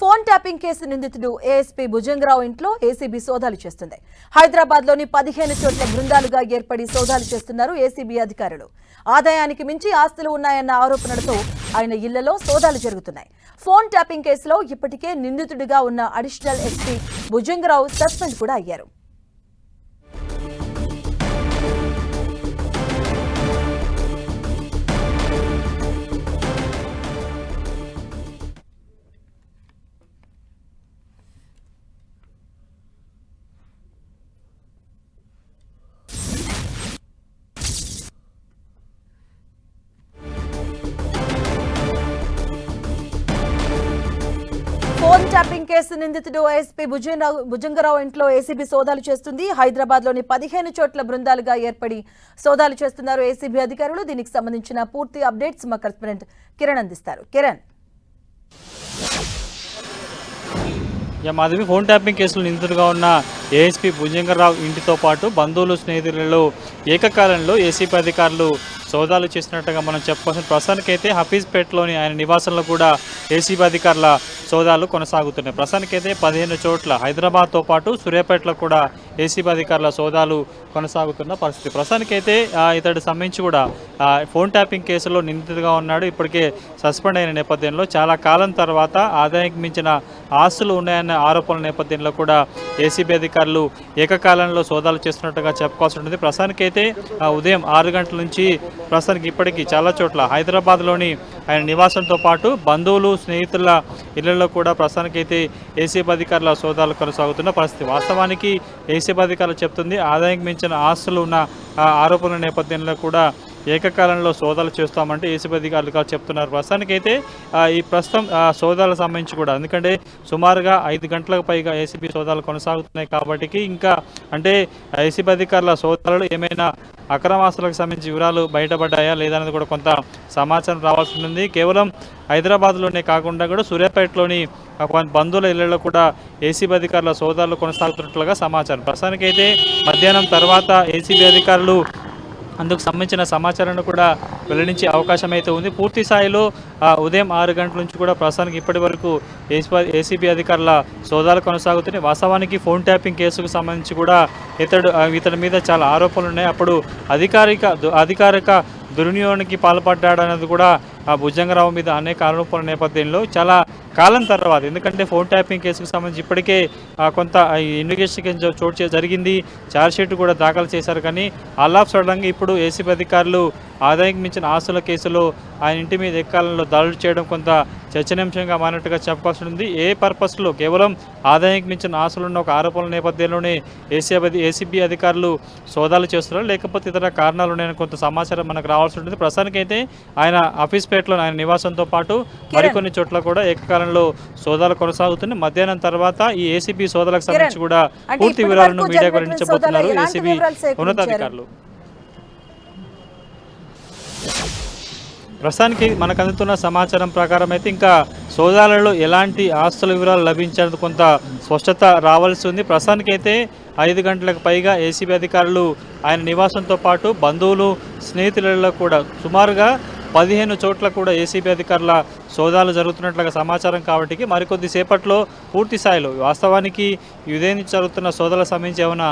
Phone tapping case నిందితుడు ASP Bhujanga Rao ఇంట్లో ACB సోదాలు చేస్తుంది. హైదరాబాద్ లోని 15 చోట్ల బృందాలుగా ఏర్పడి సోదాలు చేస్తున్నారు ఏసీబీ అధికారులు. ఆదాయానికి మించి ఆస్తులు ఉన్నాయన్న ఆరోపణలతో ఆయన ఇళ్లలో సోదాలు జరుగుతున్నాయి. ఫోన్ ట్యాపింగ్ కేసులో ఇప్పటికే నిందితుడిగా ఉన్న అడిషనల్ ఎస్పీ భుజంగరావు సస్పెండ్ కూడా అయ్యారు. ఫోన్ ట్యాపింగ్ కేసు నిందితుడు ఎస్పీ భుజంగరావు ఇంట్లో ఏసీబీ సోదాలు చేస్తుంది. హైదరాబాద్ లోని 15 చోట్ల బృందాలుగా ఏర్పడి సోదాలు చేస్తున్నారు ఏసీబీ అధికారులు. దీనికి సంబంధించిన పూర్తి అప్డేట్స్ మా కరెస్పాండెంట్ కిరణ్ అందిస్తారు. కిరణ్, మాధవి, ఫోన్ ట్యాపింగ్ కేసులో నిందితుడిగా ఉన్న ఏఎస్పీ భుజంగరావు ఇంటితో పాటు బంధువులు, స్నేహితులలో ఏకకాలంలో ఏసీపీ అధికారులు సోదాలు చేసినట్టుగా మనం చెప్పుకోవాల్సిన. ప్రస్తుతానికైతే హఫీజ్పేటలోని ఆయన నివాసంలో కూడా ఏసీబీ అధికారుల సోదాలు కొనసాగుతున్నాయి. ప్రస్తుతానికైతే 15 చోట్ల హైదరాబాద్తో పాటు సూర్యాపేటలో కూడా ఏసీబీ అధికారుల సోదాలు కొనసాగుతున్న పరిస్థితి. ప్రస్తుతానికైతే ఇతడు సంబంధించి కూడా ఫోన్ ట్యాపింగ్ కేసులో నిందితుడిగా ఉన్నాడు. ఇప్పటికే సస్పెండ్ అయిన నేపథ్యంలో చాలా కాలం తర్వాత ఆదాయానికి మించిన ఆస్తులు ఉన్నాయన్న ఆరోపణల నేపథ్యంలో కూడా ఏసీబీ అధికారులు ఏకకాలంలో సోదాలు చేస్తున్నట్టుగా చెప్పుకోవాల్సి ఉంటుంది. ప్రస్తుతానికైతే ఉదయం 6 గంటల నుంచి ప్రస్తుతానికి ఇప్పటికీ చాలా చోట్ల హైదరాబాద్లోని ఆయన నివాసంతో పాటు బంధువులు, స్నేహితుల ఇళ్లలో కూడా ప్రస్తుతానికైతే ఏసీబీ అధికారుల సోదాలు కొనసాగుతున్న పరిస్థితి. వాస్తవానికి ఏసీబీ అధికారులు చెప్తుంది ఆదాయానికి మించిన ఆస్తులు ఉన్న ఆరోపణల నేపథ్యంలో కూడా ఏకకాలంలో సోదాలు చేస్తామంటే ఏసీబీ అధికారులు చెప్తున్నారు. ప్రస్తుతానికైతే ఈ ప్రస్తుతం సోదాలకు సంబంధించి కూడా, ఎందుకంటే సుమారుగా 5 గంటలకు పైగా ఏసీబీ సోదాలు కొనసాగుతున్నాయి కాబట్టి ఇంకా అంటే ఏసీబీ అధికారుల సోదాలు ఏమైనా అక్రమాస్తులకు సంబంధించి వివరాలు బయటపడ్డాయా లేదనేది కూడా కొంత సమాచారం రావాల్సి ఉంది. కేవలం హైదరాబాద్లోనే కాకుండా కూడా సూర్యాపేటలోని బంధువుల ఇళ్లలో కూడా ఏసీబీ అధికారుల సోదాలు కొనసాగుతున్నట్లుగా సమాచారం. ప్రస్తుతానికైతే మధ్యాహ్నం తర్వాత ఏసీబీ అధికారులు అందుకు సంబంధించిన సమాచారాన్ని కూడా వెల్లడించే అవకాశం అయితే ఉంది. పూర్తి స్థాయిలో ఉదయం 6 గంటల నుంచి కూడా ప్రస్తుతానికి ఇప్పటి వరకు ఏసీబీ అధికారుల సోదాలు కొనసాగుతున్నాయి. వాస్తవానికి ఫోన్ ట్యాపింగ్ కేసుకు సంబంధించి కూడా ఇతడి మీద చాలా ఆరోపణలు ఉన్నాయి. అప్పుడు అధికారిక దుర్వినియోగానికి పాల్పడ్డాడనేది కూడా భుజంగరావు మీద అనేక ఆరోపణల నేపథ్యంలో చాలా కాలం తర్వాత, ఎందుకంటే ఫోన్ ట్యాపింగ్ కేసుకు సంబంధించి ఇప్పటికే కొంత ఇన్వెస్టిగేషన్ జరిగింది, ఛార్జ్షీట్ కూడా దాఖలు చేశారు. కానీ ఆల్ ఆఫ్ సడన్గా ఇప్పుడు ఏసీబీ అధికారులు ఆదాయానికి మించిన ఆస్తుల కేసులో ఆయన ఇంటి మీద ఎక్కాలంలో దాడులు చేయడం కొంత చర్చనీయాంశంగా మారినట్టుగా చెప్పాల్సి ఉంది. ఏ పర్పస్లో కేవలం ఆదాయానికి మించిన ఆస్తులున్న ఒక ఆరోపణల నేపథ్యంలోనే ఏసీబీ అధికారులు సోదాలు చేస్తున్నారు, లేకపోతే ఇతర కారణాలు ఉన్నాయని కొంత సమాచారం మనకు రావాల్సి ఉంటుంది. ప్రస్తుతానికైతే ఆయన ఆఫీస్పేటలో ఆయన నివాసంతో పాటు మరికొన్ని చోట్ల కూడా ఏకకాలంలో సోదాలు కొనసాగుతున్నాయి. మధ్యాహ్నం తర్వాత ఈ ఏసీబీ సోదాలకు సంబంధించి కూడా పూర్తి వివరాలను మీడియాకు వెల్లడించబోతున్నారు ఏసీబీ ఉన్నతాధికారులు. ప్రస్తుతానికి మనకు అందుతున్న సమాచారం ప్రకారం అయితే ఇంకా సోదాలలో ఎలాంటి ఆస్తుల వివరాలు లభించేందుకు కొంత స్పష్టత రావాల్సి ఉంది. ప్రస్తుతానికైతే 5 గంటలకు పైగా ఏసీబీ అధికారులు ఆయన నివాసంతో పాటు బంధువులు, స్నేహితులలో కూడా సుమారుగా 15 చోట్ల కూడా ఏసీబీ అధికారుల సోదాలు జరుగుతున్నట్లుగా సమాచారం కాబట్టి మరికొద్ది సేపట్లో పూర్తి స్థాయిలో వాస్తవానికి ఉదయం నుంచి జరుగుతున్న సోదాలకు సంబంధించి ఏమైనా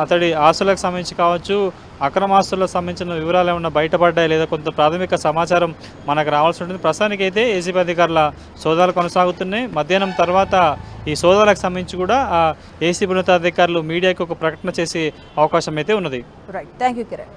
అతడి ఆస్తులకు సంబంధించి కావచ్చు, అక్రమాస్తులకు సంబంధించిన వివరాలు ఏమైనా బయటపడ్డాయి లేదా కొంత ప్రాథమిక సమాచారం మనకు రావాల్సి ఉంటుంది. ప్రస్తుతానికైతే ఏసీబీ అధికారుల సోదాలు కొనసాగుతున్నాయి. మధ్యాహ్నం తర్వాత ఈ సోదాలకు సంబంధించి కూడా ఏసీబీ ఉన్నతాధికారులు మీడియాకు ఒక ప్రకటన చేసే అవకాశం అయితే ఉన్నది. Right, thank you Kiran.